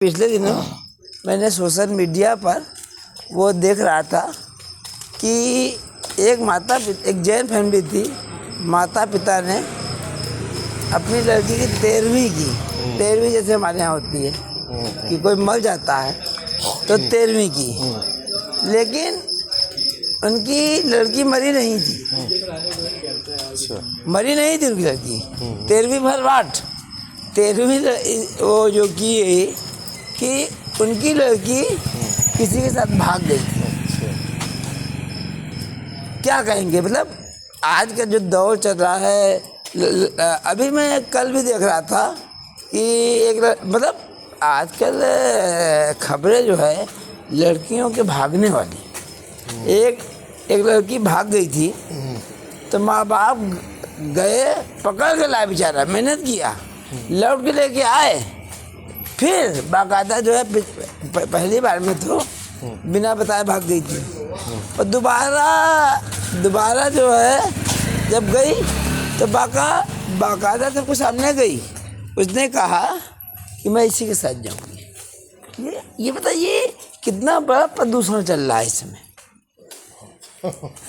पिछले दिनों मैंने सोशल मीडिया पर वो देख रहा था कि एक जैन फैमिली थी। माता पिता ने अपनी लड़की की 13वीं जैसे हमारे यहाँ होती है कि कोई मर जाता है तो 13वीं की, लेकिन उनकी लड़की मरी नहीं थी। मरी नहीं थी उनकी लड़की। 13वीं भरवाट 13वीं वो जो की कि उनकी लड़की किसी के साथ भाग गई थी। क्या कहेंगे? मतलब आज का जो दौर चल रहा है, अभी मैं कल भी देख रहा था कि मतलब आजकल खबरें जो है लड़कियों के भागने वाली। एक लड़की भाग गई थी तो माँ बाप गए, पकड़ के लाए, बेचारा मेहनत किया, लौट के लेके आए, फिर बाकायदा जो है पहली बार में तो बिना बताए भाग गई थी। और दोबारा जो है जब गई तो बाकायदा सबको सामने गई। उसने कहा कि मैं इसी के साथ जाऊंगी। ये बताइए कितना बड़ा प्रदूषण चल रहा है इस समय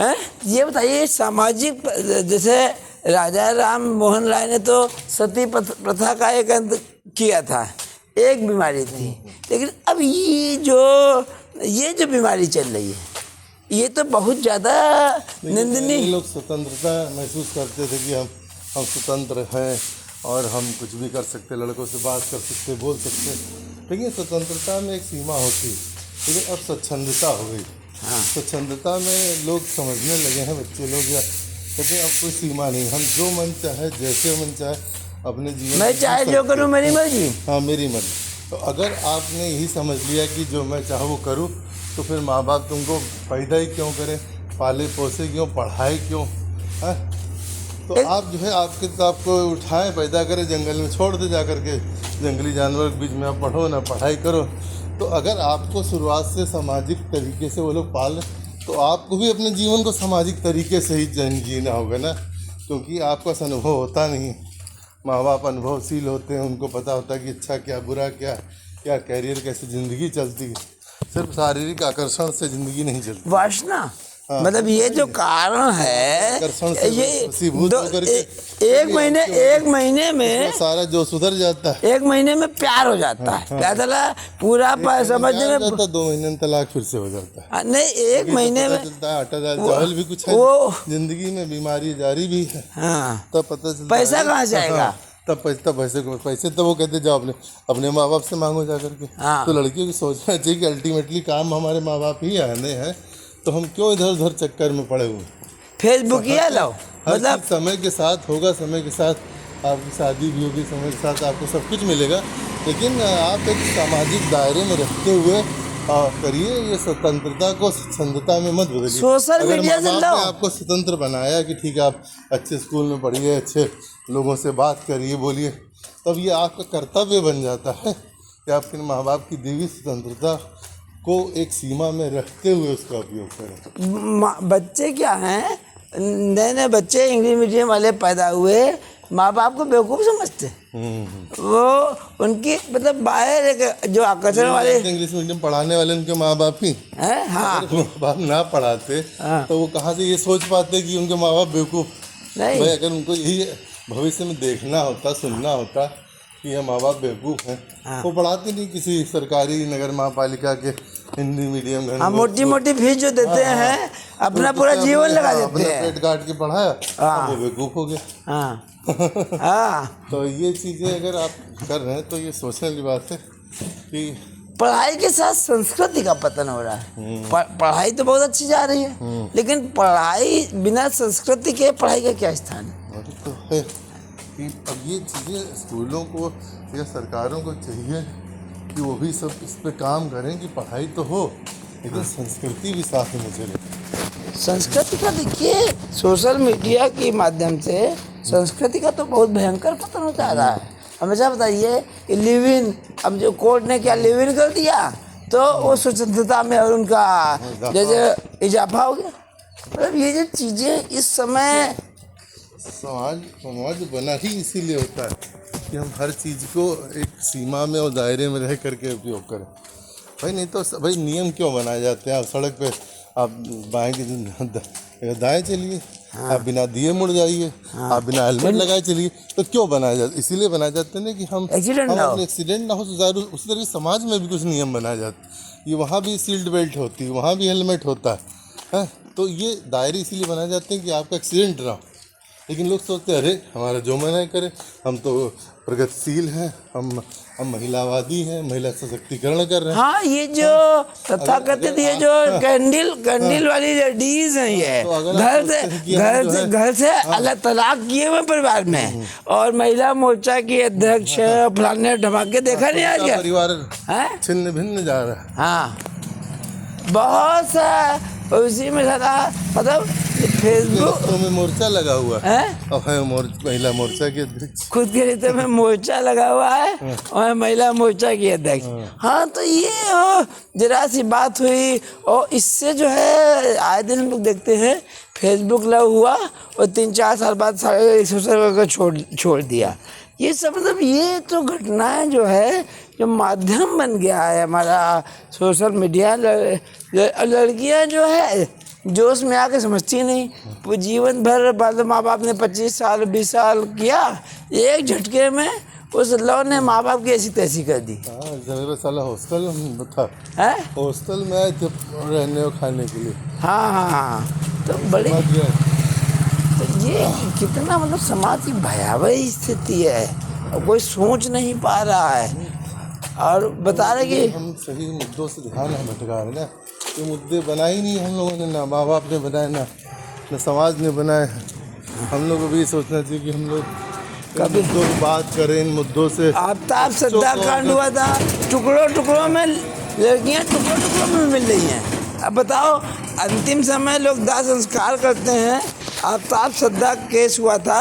है। ये बताइए सामाजिक, जैसे राजा राम मोहन राय ने तो सती प्रथा का एक अंत किया था, एक बीमारी थी, लेकिन अब ये जो बीमारी चल रही है ये तो बहुत ज़्यादा निंदनीय। लोग स्वतंत्रता महसूस करते थे कि हम स्वतंत्र हैं और हम कुछ भी कर सकते, लड़कों से बात कर सकते, बोल सकते, लेकिन स्वतंत्रता में एक सीमा होती, लेकिन अब स्वच्छंदता हो गई। हाँ। स्वच्छंदता में लोग समझने लगे हैं, बच्चे लोग, या कहते हैं अब कोई सीमा नहीं, हम जो मन चाहे जैसे मन चाहे अपने जीवन मैं चाहे जो करूँ मेरी मर्जी। हाँ, मेरी मर्जी। तो अगर आपने यही समझ लिया कि जो मैं चाहूँ वो करूँ, तो फिर माँ बाप तुमको पैदा ही क्यों करें, पाले पोसे क्यों, पढ़ाए क्यों? है तो आप जो है आपको उठाएं, पैदा करें, जंगल में छोड़ दे जा करके, जंगली जानवर के बीच में आप पढ़ो ना पढ़ाई करो। तो अगर आपको शुरुआत से सामाजिक तरीके से वो लोग पाल, तो आपको भी अपने जीवन को सामाजिक तरीके से ही जीना होगा ना, क्योंकि आपका अनुभव होता नहीं। माँ बाप अनुभवशील होते हैं, उनको पता होता है कि अच्छा क्या बुरा क्या कैरियर, कैसे ज़िंदगी चलती है। सिर्फ शारीरिक आकर्षण से ज़िंदगी नहीं चलती। वासना मतलब ये जो कारण है, ये एक महीने में सारा जो सुधर जाता है, एक महीने में प्यार हो जाता है। क्या चला पूरा समझने में 2 महीने में तलाक फिर से हो जाता है। नहीं, एक महीने में चलता है, आटा दाल चावल भी कुछ है, जिंदगी में बीमारी जारी भी है। हाँ, तब पता चलता पैसा कहाँ से आएगा? तब पैसे तो वो कहते जाओ अपने माँ बाप से मांगो जा करके। हाँ। तो लड़कियों की सोचना चाहिए कि अल्टीमेटली काम हमारे माँ बाप ही आने हैं, तो हम क्यों इधर उधर चक्कर में पड़े हुए। फेसबुक ही लो, मतलब समय के साथ होगा, समय के साथ आपकी शादी भी होगी, समय के साथ आपको सब कुछ मिलेगा, लेकिन आप एक सामाजिक दायरे में रखते हुए करिए। ये स्वतंत्रता को स्वच्छंदता में मत बदलिए। सोशल मीडिया से लो। आपको स्वतंत्र बनाया कि ठीक है आप अच्छे स्कूल में पढ़िए, अच्छे लोगों से बात करिए, बोलिए, तब ये आपका कर्तव्य बन जाता है कि आपके माँ बाप की दी हुई स्वतंत्रता को एक सीमा में रखते हुए उसका उपयोग करें। बच्चे क्या हैं, नए बच्चे इंग्लिश मीडियम वाले पैदा हुए, माँ बाप को बेवकूफ़ समझते। वो उनकी मतलब बाहर एक जो आकर्षण वाले इंग्लिश मीडियम पढ़ाने वाले उनके माँ बाप ही हैं। हाँ, माँ बाप ना पढ़ाते तो वो कहाँ से ये सोच पाते कि उनके माँ बाप बेवकूफ़ नहीं। भाई अगर उनको यही भविष्य में देखना होता, सुनना होता कि ये माँ बाप बेवकूफ़ हैं, वो पढ़ाते नहीं किसी सरकारी नगर महापालिका के हिंदी मीडियम। हाँ, मोटी फीस जो देते हैं, अपना पूरा जीवन लगा देते हैं, पेट काट के पढ़ाया, वो बेवकूफ़ हो गया। तो ये चीज़ें अगर आप कर रहे हैं तो ये सोचने वाली बात है कि पढ़ाई के साथ संस्कृति का पतन हो रहा है। पढ़ाई तो बहुत अच्छी जा रही है, लेकिन पढ़ाई बिना संस्कृति के पढ़ाई का क्या स्थान है? तो है कि अब ये चीज़ें स्कूलों को या सरकारों को चाहिए कि वो भी सब इस पे काम करें कि पढ़ाई तो हो, लेकिन संस्कृति भी साथ में चले। संस्कृति का देखिए, सोशल मीडिया के माध्यम से संस्कृति का तो बहुत भयंकर पतन होता आ रहा है। हमेशा बताइए कि लिव इन, अब जो कोर्ट ने क्या लिव इन कर दिया तो वो स्वतंत्रता में और उनका जैसे इजाफा हो गया। मतलब ये जो चीज़ें इस समय समाज बना ही इसीलिए होता है कि हम हर चीज़ को एक सीमा में और दायरे में रह करके उपयोग करें भाई। नहीं तो भाई नियम क्यों बनाए जाते हैं? आप सड़क पे आप बाएं की दाएं चलिए, आप बिना दिए मुड़ जाइए, आप बिना हेलमेट लगाए चलिए, तो क्यों बनाए जाते? इसीलिए बनाए जाते हैं ना कि हम एक्सीडेंट ना हो। तो ज़रूर उसी तरीके समाज में भी कुछ नियम बनाए जाते हैं कि वहाँ भी सीट बेल्ट होती है, वहाँ भी हेलमेट होता है। तो ये दायरे इसीलिए बनाए जाते हैं कि आपका एक्सीडेंट ना हो। लेकिन लोग सोचते हैं अरे हमारा जो मना करे, हम तो प्रगतिशील हैं, हम महिलावादी हैं, महिला सशक्तिकरण कर रहे हैं। हाँ, ये जो तथाकथित ये जो कैंडल वाली लेडीज हैं, ये घर से अलग तलाक किए हुए परिवार में, और महिला मोर्चा की अध्यक्ष फलाने ढमाके देखा नहीं आज? परिवार छिन्न भिन्न जा रहा है। हाँ, बहुत सा उसी में सारा मतलब फेसबुक में मोर्चा लगा हुआ है और महिला मोर्चा की अध्यक्ष, खुद के रिश्ते में मोर्चा लगा हुआ है और महिला मोर्चा की अध्यक्ष। हाँ, तो ये जरा सी बात हुई, और इससे जो है आए दिन हम लोग देखते हैं फेसबुक लगा हुआ और 3-4 साल बाद सोशल वर्क को छोड़ दिया। ये सब मतलब ये तो घटनाएं जो है, जो माध्यम बन गया है हमारा सोशल मीडिया। लड़कियां जो है जोश में आके समझती नहीं, वो जीवन भर बाद माँ बाप ने 25 साल 20 साल किया, एक झटके में उस लौ ने माँ बाप की ऐसी तैसी कर दी। मेरा साला हॉस्टल में था, हॉस्टल में आए थे रहने और खाने के लिए। हाँ, तो बड़ी तो ये कितना मतलब समाज की भयावह स्थिति है, और कोई सोच नहीं पा रहा है और बता रहे कि हम सही मुद्दों से ध्यान है भटका रहे ना। ये मुद्दे बनाए ही नहीं हम लोगों ने, ना माँ बाप ने बनाए, ना समाज ने बनाए। हम लोग को भी सोचना चाहिए कि हम लोग कभी तो बात करें इन मुद्दों से। आफ्ताब सद्दा कांड हुआ था, टुकड़ों में लड़कियां टुकड़ों में मिल रही हैं। अब बताओ, अंतिम समय लोग दाह संस्कार करते हैं, आफ्ताब सद्दा केस हुआ था,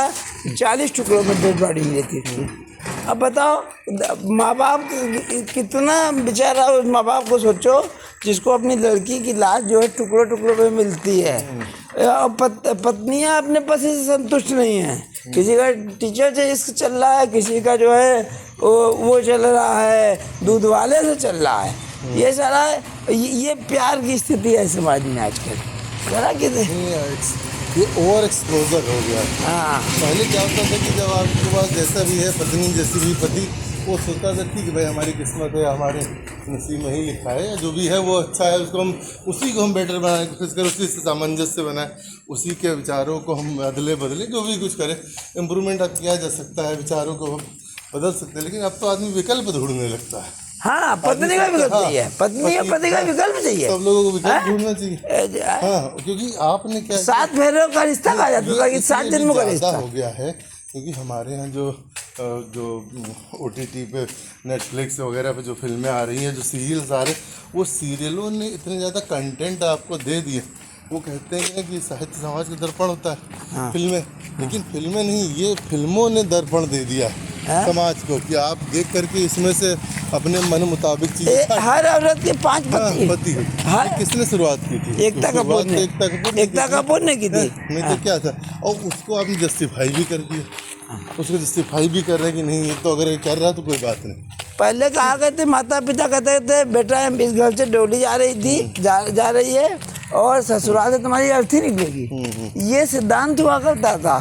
40 टुकड़ों में डेड बॉडी मिली थी। अब बताओ माँ बाप कितना बेचारा, उस माँ बाप को सोचो जिसको अपनी लड़की की लाश जो है टुकड़ों में मिलती है, और पत्नियां अपने पति से संतुष्ट नहीं हैं। किसी का टीचर से इश्क चल रहा है, किसी का जो है वो चल रहा है, दूध वाले से चल रहा है। ये सारा ये प्यार की स्थिति है समाज में आजकल। जरा कि ये ओवर एक्सपोजर हो गया। हाँ, पहले क्या होता था कि जब आपके पास जैसा भी है, पत्नी जैसी भी पति, वो सोचता था ठीक है भाई हमारी किस्मत है, हमारे नसीब में ही लिखा है, जो भी है वो अच्छा है, उसको हम उसी को हम बेटर बनाएं, कोशिश करें, उसी से सामंजस्य बनाएं, उसी के विचारों को हम अदले बदले जो भी कुछ करें, इम्प्रूवमेंट अब किया जा सकता है, विचारों को हम बदल सकते हैं। लेकिन अब तो आदमी विकल्प ढूंढने लगता है। हाँ, पत्नी का विकल्प चाहिए, पत्नी और पति का विकल्प चाहिए, सब लोगों को विकल्प ढूंढना चाहिए। हाँ, क्योंकि आपने क्या 7 फेरों का रिश्ता कहा जाता था कि 7 जन्मों का रिश्ता हो गया है। क्योंकि हमारे यहाँ जो OTT पे नेटफ्लिक्स वगैरह पे जो फिल्में आ रही हैं, जो सीरियल्स आ रहे हैं, वो सीरियलों ने इतने ज़्यादा कंटेंट आपको दे दिए। वो कहते हैं कि साहित्य समाज का दर्पण होता है फिल्में, लेकिन फिल्में नहीं, ये फिल्मों ने दर्पण दे दिया है समाज को कि आप देख करके इसमें से अपने मन मुताबिक चीज़ें। हर औरत के 5 पति। किसने शुरुआत की थी? एकता कपूर ने की थी। नहीं तो क्या था, और उसको आपने जस्टिफाई भी कर दिया, उसको जस्टिफाई भी कर रहे हैं कि नहीं ये तो अगर कर रहा तो कोई बात नहीं। पहले कहा करते, माता पिता कहते थे बेटा इस घर से डोली जा रही थी, जा रही है, और ससुराल से तुम्हारी अर्थी निकलेगी, ये सिद्धांत हुआ करता था।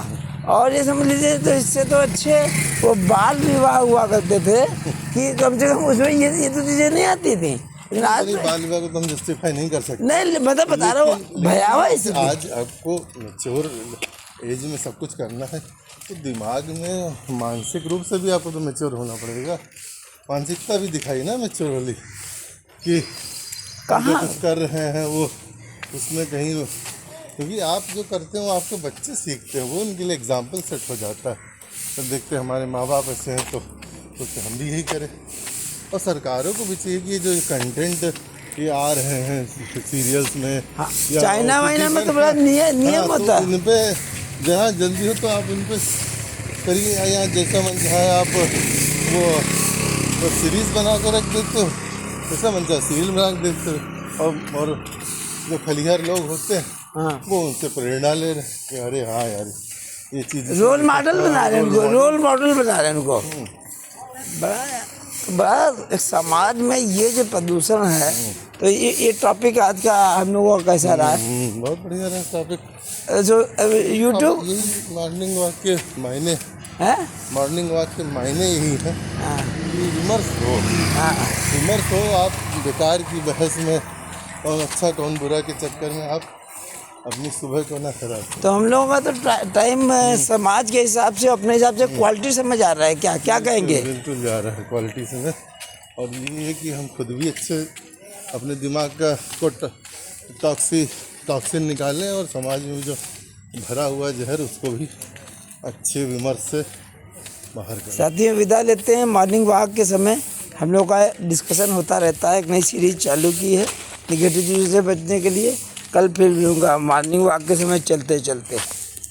और ये समझ लीजिए, तो इससे तो अच्छे वो बाल विवाह हुआ करते थे कि कम से कम उसमें ये तो चीज़ें नहीं आती थी। आज बाल विवाह को तो हम जस्टिफाई नहीं कर सकते। नहीं, मतलब बता रहा हूँ भयावह। आज आपको मैच्योर एज में सब कुछ करना है, तो दिमाग में मानसिक रूप से भी आपको तो मैच्योर होना पड़ेगा। मानसिकता भी दिखाई ना मैच्योर वाली, कि कहाँ कुछ कर रहे हैं वो उसमें कहीं, क्योंकि आप जो करते हो आपके बच्चे सीखते हैं, वो उनके लिए एग्जाम्पल सेट हो जाता है। तो देखते हमारे माँ बाप ऐसे हैं तो हम भी यही करें। और सरकारों को भी चाहिए कि ये जो कंटेंट ये आ रहे हैं सीरियल्स में, चाइना वाइना में तो बड़ा नियम होता है, इन पे जहाँ जल्दी हो तो आप इन पे करिए, या जैसा मन चाहे आप वो सीरीज़ बना कर रख देते हो, जैसा मन चाहे सीरियल बना कर देते हो। और जो खलिहार लोग होते हैं वो उनसे प्रेरणा ले रहे हैं कि अरे हाँ यार ये चीज़ रोल मॉडल बना रहे हैं उनको, रोल मॉडल बना रहे हैं उनको। बड़ा बड़ा समाज में ये जो प्रदूषण है, तो ये टॉपिक आज का हम लोगों का कैसा रहा है? बहुत बढ़िया रहा टॉपिक। जो यूट्यूब यही मॉर्निंग वॉक के मायने है। मॉर्निंग वॉक के मायने यही है हाँ, कि विमर्श हो, हाँ, विमर्श हो। आप बेकार की बहस में और अच्छा कौन बुरा के चक्कर में आप अपनी सुबह को ना खराब करें। तो हम लोगों का तो टाइम समाज के हिसाब से, अपने हिसाब से क्वालिटी समझ आ रहा है। क्या क्या कहेंगे? बिल्कुल जा रहा है क्वालिटी से में। और ये है कि हम खुद भी अच्छे अपने दिमाग का को टॉक्सिन निकालें और समाज में जो भरा हुआ जहर उसको भी अच्छे विमर्श से बाहर करें। साथियों, विदा लेते हैं। मॉर्निंग वॉक के समय हम लोग का डिस्कशन होता रहता है। एक नई सीरीज चालू की है नेगेटिव चीज़ों से बचने के लिए। कल फिर मिलूँगा मॉर्निंग वॉक के समय चलते चलते।